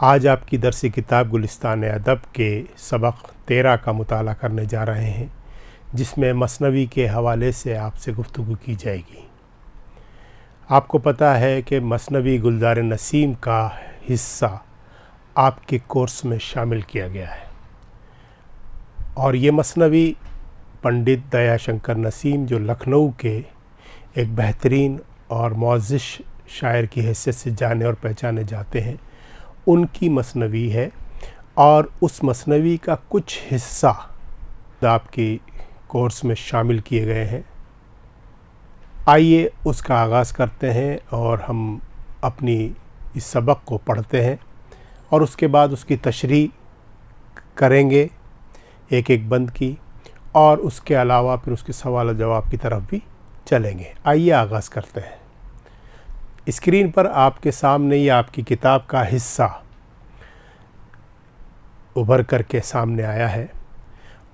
आज आपकी दरस किताब गुलिस्तान अदब के सबक 13 का मुताला करने जा रहे हैं, जिसमें मसनवी के हवाले से आपसे गुफ्तगू की जाएगी। आपको पता है कि मसनवी गुलजार नसीम का हिस्सा आपके कोर्स में शामिल किया गया है और ये मसनवी पंडित दयाशंकर नसीम, जो लखनऊ के एक बेहतरीन और मुअज़्ज़िज़ शायर की हैसियत से जाने और पहचाने जाते हैं, उनकी मसनवी है और उस मसनवी का कुछ हिस्सा आपकी कोर्स में शामिल किए गए हैं। आइए उसका आगाज़ करते हैं और हम अपनी इस सबक को पढ़ते हैं और उसके बाद उसकी तशरीह करेंगे एक एक बंद की, और उसके अलावा फिर उसके सवाल जवाब की तरफ भी चलेंगे। आइए आगाज़ करते हैं। स्क्रीन पर आपके सामने ये आपकी किताब का हिस्सा उभर करके सामने आया है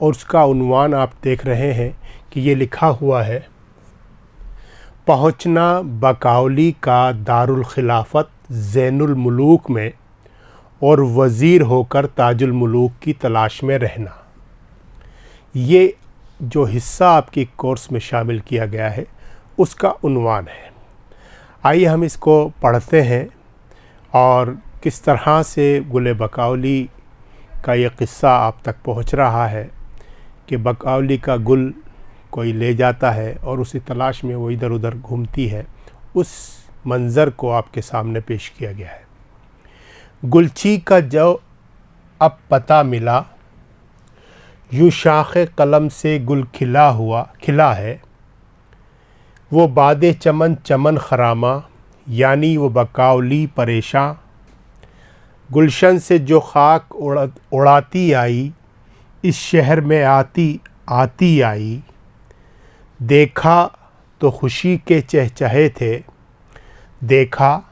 और उसका उन्वान आप देख रहे हैं कि ये लिखा हुआ है, पहुंचना बकाउली का दारुल खिलाफत ज़ैनुल मुलूक में और वज़ीर होकर ताजुल मुलूक की तलाश में रहना। ये जो हिस्सा आपकी कोर्स में शामिल किया गया है उसका उन्वान है। आइए हम इसको पढ़ते हैं और किस तरह से गुल बकाउली का ये क़िस्सा आप तक पहुंच रहा है कि बकाउली का गुल कोई ले जाता है और उसी तलाश में वो इधर उधर घूमती है। उस मंज़र को आपके सामने पेश किया गया है। गुलची का जो अब पता मिला, यूँ शाख़ कलम से गुल खिला है, वो बादे चमन चमन खरामा, यानी वो बकाउली परेशां। गुलशन से जो खाक उड़ाती आई, इस शहर में आती आई। देखा तो खुशी के चहचहे थे, देखा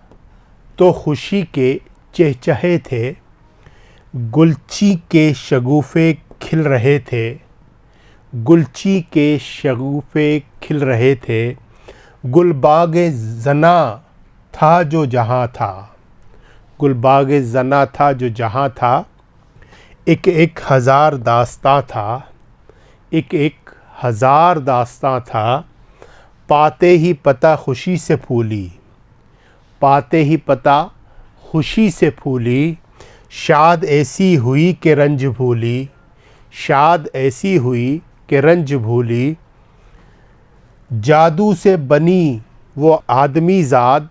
तो खुशी के चहचहे थे। गुलची के शगुफ़े खिल रहे थे, गुलची के शगुफ़े खिल रहे थे। गुलबाग़े ज़ना था जो जहाँ था, गुलबाग़े ज़ना था जो जहाँ था। एक एक हज़ार दास्तां था, एक एक हज़ार दास्तां था। पाते ही पता खुशी से फूली, पाते ही पता खुशी से फूली। शाद ऐसी हुई कि रंज भूली, शाद ऐसी हुई कि रंज भूली। जादू से बनी वो आदमी ज़ाद,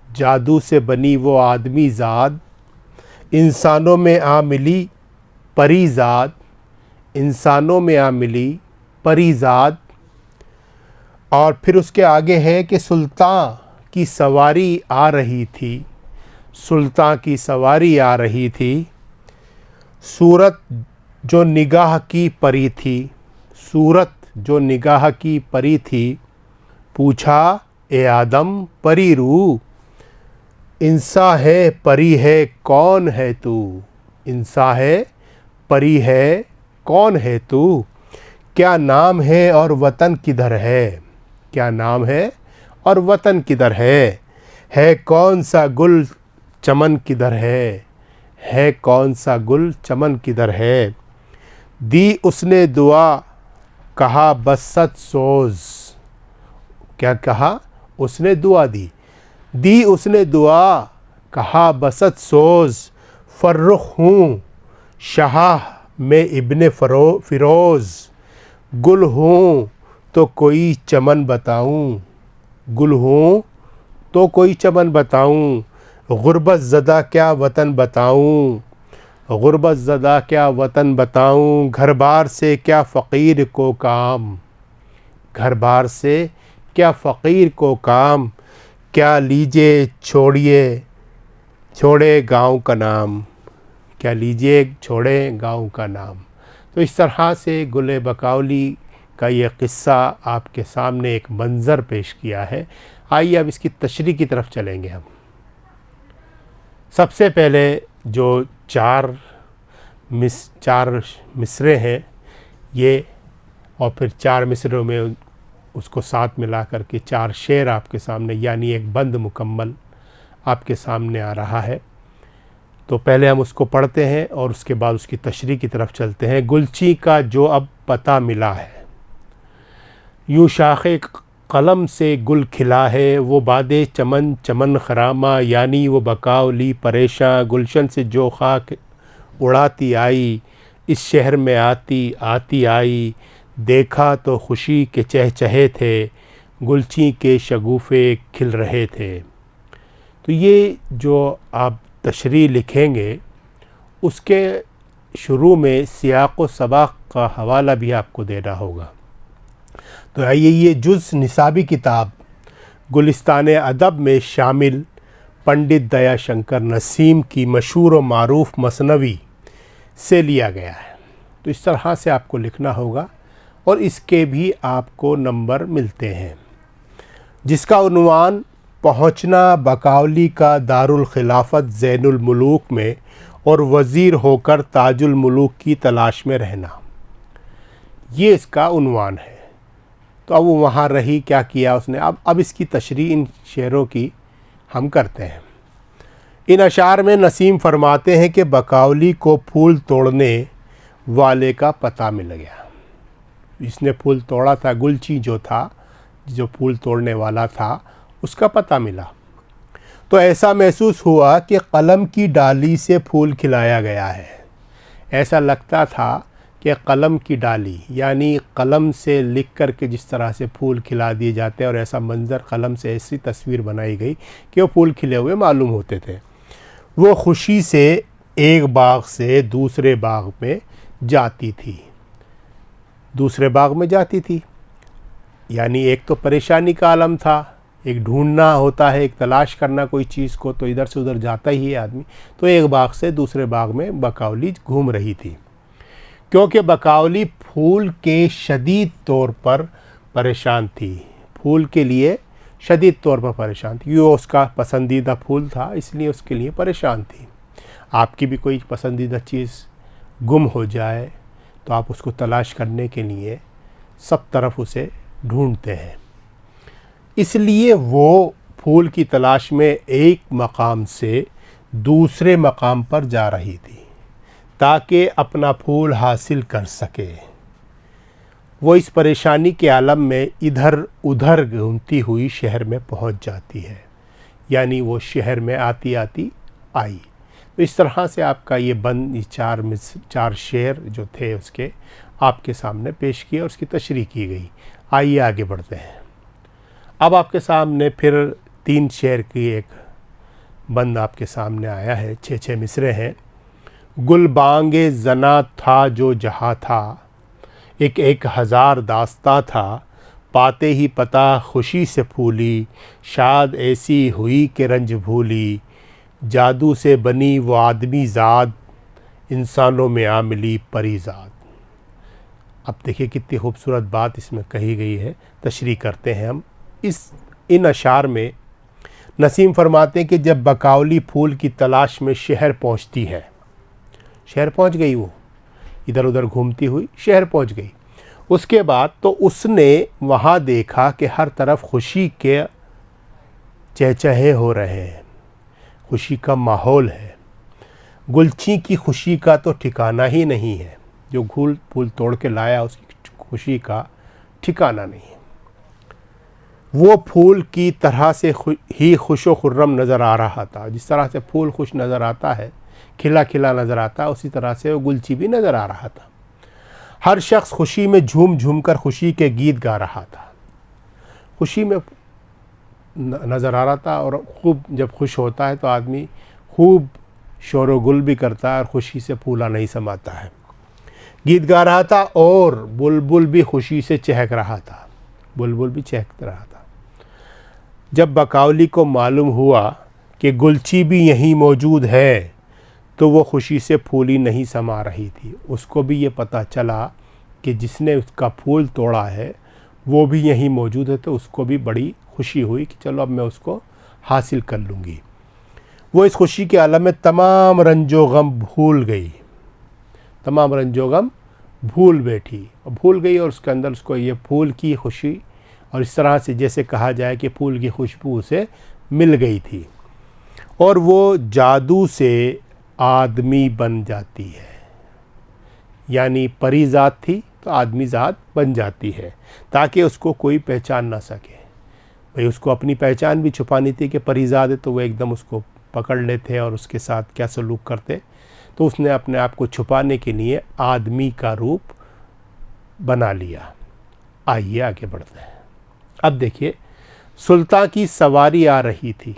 जादू से बनी वो आदमी ज़ाद। इंसानों में आ मिली परी ज़ाद, इंसानों में आ मिली परी ज़ाद। और फिर उसके आगे है कि सुल्तान की सवारी आ रही थी, सुल्तान की सवारी आ रही थी। सूरत जो निगाह की परी थी, सूरत जो निगाह की परी थी। पूछा ए आदम परी रू, इंसा है परी है कौन है तू, इंसा है परी है कौन है तू। क्या नाम है और वतन किधर है, क्या नाम है और वतन किधर है कौन सा गुल चमन किधर है कौन सा गुल चमन किधर है। दी उसने दुआ कहा बस सच सोज़, क्या कहा उसने दुआ दी उसने दुआ कहा बसत सोज़। फर्रुख हूँ शाह में इब्ने फ़िरोज़, गुल हूँ तो कोई चमन बताऊँ, गुल हूँ तो कोई चमन बताऊँ। गुरबत ज़दा क्या वतन बताऊँ, गुरबत ज़दा क्या वतन बताऊँ। घर बार से क्या फ़कीर को काम, घर बार से क्या फ़कीर को काम। क्या लीजिए छोड़े गाँव का नाम, क्या लीजिए छोड़े गाँव का नाम। तो इस तरह से गुल बकाउली का ये क़िस्सा आपके सामने एक मंज़र पेश किया है। आइए अब इसकी तशरीह की तरफ चलेंगे हम। सबसे पहले जो चार मिसरे हैं ये, और फिर 4 मिसरों में उसको साथ मिला कर के 4 शेर आपके सामने, यानी एक बंद मुकम्मल आपके सामने आ रहा है। तो पहले हम उसको पढ़ते हैं और उसके बाद उसकी तशरीह की तरफ चलते हैं। गुलची का जो अब पता मिला है, यूँ शाखे कलम से गुल खिला है, वो बादे चमन चमन खरामा, यानी वो बकावली परेशान गुलशन से जो खाक उड़ाती आई, इस शहर में आती आती आई, देखा तो खुशी के चहचहे थे, गुलची के शगुफ़े खिल रहे थे। तो ये जो आप तशरीह लिखेंगे उसके शुरू में सियाक़ व सबाक़ का हवाला भी आपको देना होगा। तो आइए ये जुज़ निसाबी किताब गुलिस्तान अदब में शामिल पंडित दया शंकर नसीम की मशहूर व मारूफ़ मसनवी से लिया गया है। तो इस तरह से आपको लिखना होगा और इसके भी आपको नंबर मिलते हैं, जिसका उन्वान पहुँचना बकावली का दारुल खिलाफत ज़ैनुल मुलूक में और वज़ीर होकर ताजुल मुलूक की तलाश में रहना, ये इसका उन्वान है। तो अब वो वहाँ रही, क्या किया उसने, अब इसकी तशरीह इन शेरों की हम करते हैं। इन अशार में नसीम फरमाते हैं कि बकावली को फूल तोड़ने वाले का पता मिल गया। इसने फूल तोड़ा था, गुलची जो था, जो फूल तोड़ने वाला था, उसका पता मिला। तो ऐसा महसूस हुआ कि कलम की डाली से फूल खिलाया गया है। ऐसा लगता था कि कलम की डाली, यानी कलम से लिख कर के जिस तरह से फूल खिला दिए जाते हैं, और ऐसा मंज़र कलम से ऐसी तस्वीर बनाई गई कि वो फूल खिले हुए मालूम होते थे। वो खुशी से एक बाग से दूसरे बाग में जाती थी, दूसरे बाग में जाती थी, यानी एक तो परेशानी का आलम था, एक ढूंढना होता है, एक तलाश करना कोई चीज़ को, तो इधर से उधर जाता ही है आदमी। तो एक बाग से दूसरे बाग में बकावली घूम रही थी, क्योंकि बकावली फूल के शदीद तौर पर परेशान थी, फूल के लिए शदीद तौर पर परेशान थी। ये उसका पसंदीदा फूल था, इसलिए उसके लिए परेशान थी। आपकी भी कोई पसंदीदा चीज़ गुम हो जाए तो आप उसको तलाश करने के लिए सब तरफ उसे ढूंढते हैं। इसलिए वो फूल की तलाश में एक मकाम से दूसरे मकाम पर जा रही थी ताकि अपना फूल हासिल कर सके। वो इस परेशानी के आलम में इधर उधर घूमती हुई शहर में पहुंच जाती है, यानी वो शहर में आती आती आई। तो इस तरह से आपका ये बंद चार शेर जो थे उसके आपके सामने पेश किए और उसकी तशरीह की गई। आइए आगे बढ़ते हैं। अब आपके सामने फिर 3 शेर की एक बंद आपके सामने आया है, 6 मिसरे हैं। गुलबांगे जना था जो जहाँ था, एक हज़ार दास्ता था, पाते ही पता खुशी से फूली, शाद ऐसी हुई कि रंज भूली, जादू से बनी वो आदमी ज़ात, इंसानों में आ मिली परी ज़ात। अब देखिए कितनी खूबसूरत बात इसमें कही गई है। तशरीह करते हैं हम। इन अशार में नसीम फरमाते हैं कि जब बकावली फूल की तलाश में शहर पहुंचती है, शहर पहुंच गई, वो इधर उधर घूमती हुई शहर पहुंच गई। उसके बाद तो उसने वहाँ देखा कि हर तरफ खुशी के चहचहे हो रहे हैं, खुशी का माहौल है। गुलची की खुशी का तो ठिकाना ही नहीं है, जो फूल तोड़ के लाया उसकी खुशी का ठिकाना नहीं है। वो फूल की तरह से ही खुश व खुर्रम नज़र आ रहा था। जिस तरह से फूल खुश नज़र आता है, खिला खिला नज़र आता है, उसी तरह से वो गुलची भी नज़र आ रहा था। हर शख्स खुशी में झूम झूम कर खुशी के गीत गा रहा था, खुशी में नज़र आ रहा था। और खूब जब खुश होता है तो आदमी खूब शोर व गुल भी करता है और ख़ुशी से फूला नहीं समाता है। गीत गा रहा था और बुलबुल भी खुशी से चहक रहा था, बुलबुल भी चहक रहा था। जब बकावली को मालूम हुआ कि गुलची भी यहीं मौजूद है तो वो खुशी से फूली नहीं समा रही थी। उसको भी ये पता चला कि जिसने उसका फूल तोड़ा है वो भी यहीं मौजूद है, तो उसको भी बड़ी खुशी हुई कि चलो अब मैं उसको हासिल कर लूँगी। वो इस खुशी के आलम में तमाम रंजो गम भूल गई, तमाम रंजो गम भूल बैठी और भूल गई, और उसके अंदर उसको ये फूल की खुशी, और इस तरह से जैसे कहा जाए कि फूल की खुशबू उसे मिल गई थी। और वो जादू से आदमी बन जाती है। यानी परी ज़ात थी तो आदमी ज़ात बन जाती है ताकि उसको कोई पहचान ना सके। भाई उसको अपनी पहचान भी छुपानी थी कि परी ज़ात है, तो वो एकदम उसको पकड़ लेते और उसके साथ क्या सलूक करते। तो उसने अपने आप को छुपाने के लिए आदमी का रूप बना लिया। आइए आगे बढ़ते हैं। अब देखिए, सुल्तान की सवारी आ रही थी,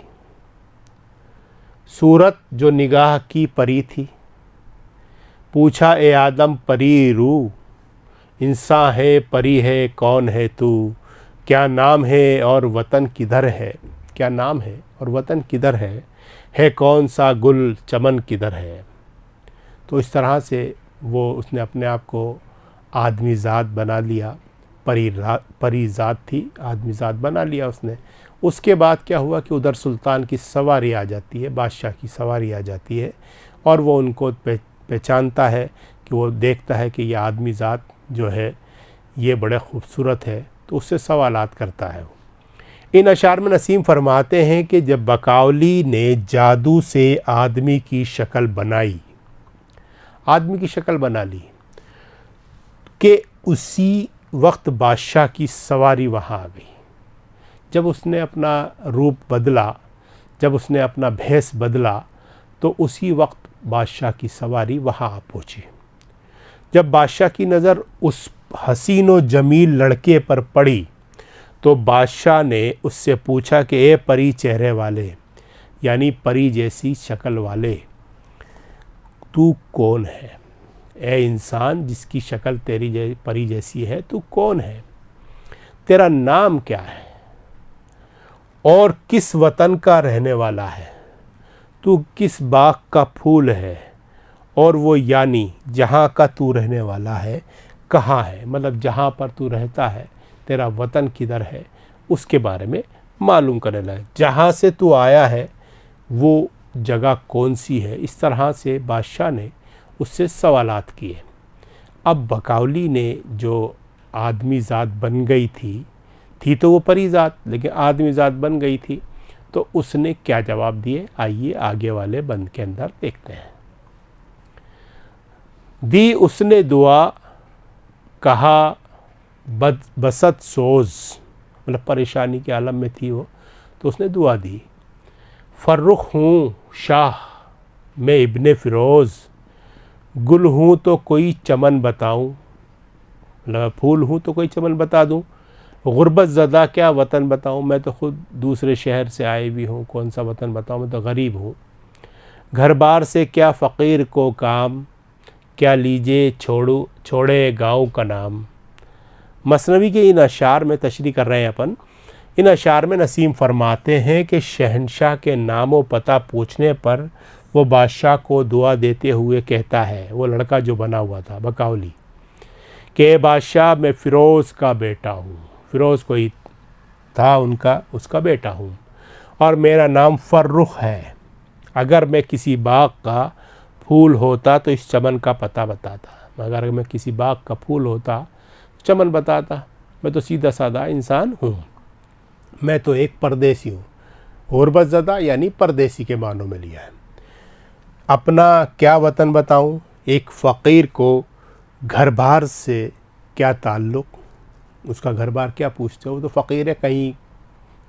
सूरत जो निगाह की परी थी। पूछा ए आदम परी रू, इंसान है परी है कौन है तू, क्या नाम है और वतन किधर है। क्या नाम है और वतन किधर है कौन सा गुल चमन किधर है। तो इस तरह से वो उसने अपने आप को आदमी ज़ात बना लिया। परी ज़ात थी, आदमी ज़ात बना लिया उसने। उसके बाद क्या हुआ कि उधर सुल्तान की सवारी आ जाती है, बादशाह की सवारी आ जाती है, और वो उनको पहचानता है कि वो देखता है कि ये आदमी ज़ात जो है ये बड़े खूबसूरत है, तो उससे सवालात करता है। इन अशार में नसीम फरमाते हैं कि जब बकावली ने जादू से आदमी की शक्ल बनाई, आदमी की शक्ल बना ली, कि उसी वक्त बादशाह की सवारी वहाँ आ गई। जब उसने अपना रूप बदला, जब उसने अपना भेष बदला, तो उसी वक्त बादशाह की सवारी वहाँ आ पहुँची। जब बादशाह की नज़र उस हसीन व जमील लड़के पर पड़ी तो बादशाह ने उससे पूछा कि ए परी चेहरे वाले, यानी परी जैसी शक्ल वाले, तू कौन है। ए इंसान जिसकी शक्ल तेरी परी जैसी है, तू कौन है, तेरा नाम क्या है और किस वतन का रहने वाला है, तू किस बाग का फूल है, और वो यानी जहाँ का तू रहने वाला है कहाँ है, मतलब जहाँ पर तू रहता है तेरा वतन किधर है, उसके बारे में मालूम करने लगा। जहाँ से तू आया है वो जगह कौन सी है। इस तरह से बादशाह ने उससे सवालात किए। अब बकावली ने जो आदमी ज़ात बन गई थी तो वो परी ज़ात, लेकिन आदमी ज़ात बन गई थी, तो उसने क्या जवाब दिए, आइए आगे वाले बंद के अंदर देखते हैं। दी उसने दुआ, कहा बसत सोज, मतलब परेशानी के आलम में थी वो, तो उसने दुआ दी। फर्रुख हूँ शाह मैं इब्ने फ़िरोज़, गुल हूँ तो कोई चमन बताऊँ, मतलब फूल हूँ तो कोई चमन बता दूँ। गुर्बत ज़दा क्या वतन बताऊँ, मैं तो ख़ुद दूसरे शहर से आए भी हूँ, कौन सा वतन बताऊँ, मैं तो गरीब हूँ। घर बार से क्या फ़कीर को काम, क्या लीजिए छोड़े गाँव का नाम। मसनवी के इन अशार में तशरीह कर रहे हैं अपन। इन अशार में नसीम फरमाते हैं कि शहनशाह के नाम व पता पूछने पर वो बादशाह को दुआ देते हुए कहता है, वो लड़का जो बना हुआ था बकावली, कि बादशाह मैं फ़िरोज़ का बेटा हूँ, फ़िरोज़ कोई था उनका, उसका बेटा हूँ, और मेरा नाम फर्रुख है। अगर मैं किसी बाग का फूल होता तो इस चमन का पता बताता, मगर अगर मैं किसी बाग का फूल होता चमन बताता। मैं तो सीधा साधा इंसान हूँ, मैं तो एक परदेसी हूँ। गुर्बत ज़दा यानी परदेसी के मानों में लिया है। अपना क्या वतन बताऊँ, एक फ़कीर को घर बार से क्या ताल्लुक़, उसका घर बार क्या पूछते हो, वो तो फ़कीर है, कहीं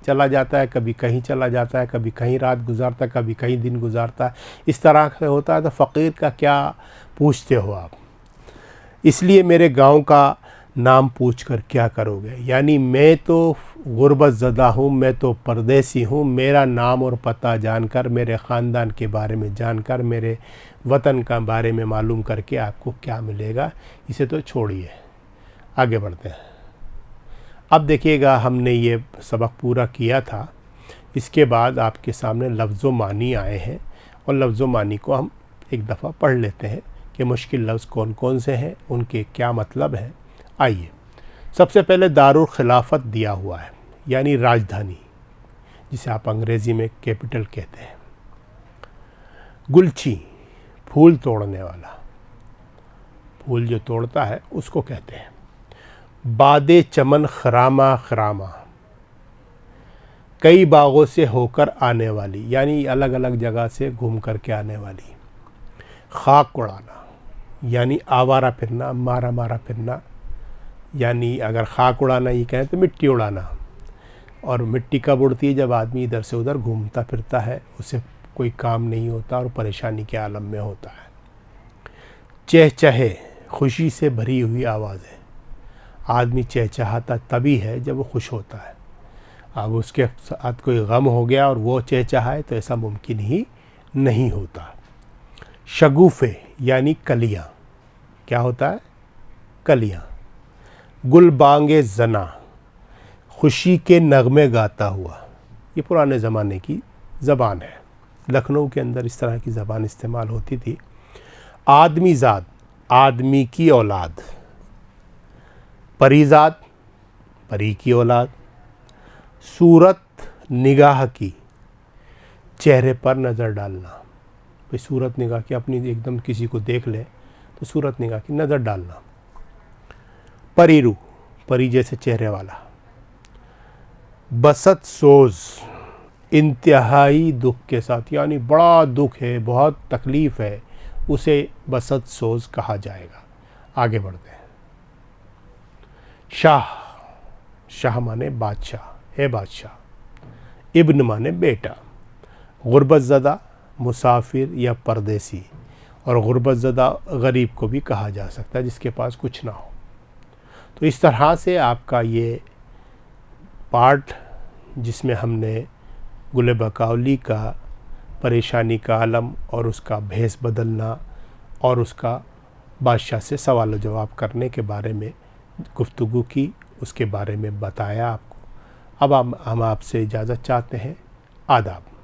चला जाता है, कभी कहीं चला जाता है, कभी कहीं रात गुजारता है, कभी कहीं दिन गुजारता है, इस तरह से होता है। तो फ़कीर का क्या पूछते हो आप, इसलिए मेरे गांव का नाम पूछकर क्या करोगे। यानी मैं तो गुर्बत ज़दा हूँ, मैं तो परदेसी हूँ, मेरा नाम और पता जानकर, मेरे ख़ानदान के बारे में जानकर, मेरे वतन का बारे में मालूम करके आपको क्या मिलेगा, इसे तो छोड़िए, आगे बढ़ते हैं। अब देखिएगा, हमने ये सबक पूरा किया था, इसके बाद आपके सामने लफ्ज़ व मानी आए हैं, और लफ्ज़ व मानी को हम एक दफ़ा पढ़ लेते हैं कि मुश्किल लफ्ज़ कौन कौन से हैं, उनके क्या मतलब हैं। आइए, सबसे पहले दारुल खिलाफत दिया हुआ है, यानी राजधानी, जिसे आप अंग्रेज़ी में कैपिटल कहते हैं। गुलची, फूल तोड़ने वाला, फूल जो तोड़ता है उसको कहते हैं। बादे चमन खरामा खरामा, कई बागों से होकर आने वाली, यानी अलग अलग जगह से घूम कर के आने वाली। खाक उड़ाना यानी आवारा फिरना, मारा मारा फिरना, यानी अगर खाक उड़ाना ये कहें तो मिट्टी उड़ाना। और मिट्टी कब उड़ती है? जब आदमी इधर से उधर घूमता फिरता है, उसे कोई काम नहीं होता और परेशानी के आलम में होता है। चहचहे, खुशी से भरी हुई आवाज़ें। आदमी चहचहाता तभी है जब वो खुश होता है। अब उसके साथ कोई गम हो गया और वो चहचहाए तो ऐसा मुमकिन ही नहीं होता। शगुफ़े यानी कलियाँ। क्या होता है? कलियाँ। गुलबांगे जना, खुशी के नगमे गाता हुआ। ये पुराने ज़माने की ज़बान है। लखनऊ के अंदर इस तरह की ज़बान इस्तेमाल होती थी। आदमीज़ाद, आदमी की औलाद। परीज़ाद, परी की औलाद। सूरत निगाह की, चेहरे पर नज़र डालना। भाई सूरत निगाह की, अपनी एकदम किसी को देख ले तो सूरत निगाह की नज़र डालना। परीरू, परी जैसे चेहरे वाला। बसत सोज, इंतहाई दुख के साथ, यानी बड़ा दुख है, बहुत तकलीफ़ है, उसे बसत सोज कहा जाएगा। आगे बढ़ते हैं। शाह, शाह माने बादशाह, है बादशाह। इब्न माने बेटा। गुर्बत ज़दा, मुसाफिर या परदेसी। और गुर्बत ज़दा गरीब को भी कहा जा सकता है जिसके पास कुछ ना हो। तो इस तरह से आपका ये पार्ट, जिसमें हमने गुल बकौली का परेशानी का आलम और उसका भेस बदलना और उसका बादशाह से सवाल जवाब करने के बारे में गुफ्तगू की, उसके बारे में बताया आपको। अब हम आपसे इजाज़त चाहते हैं। आदाब।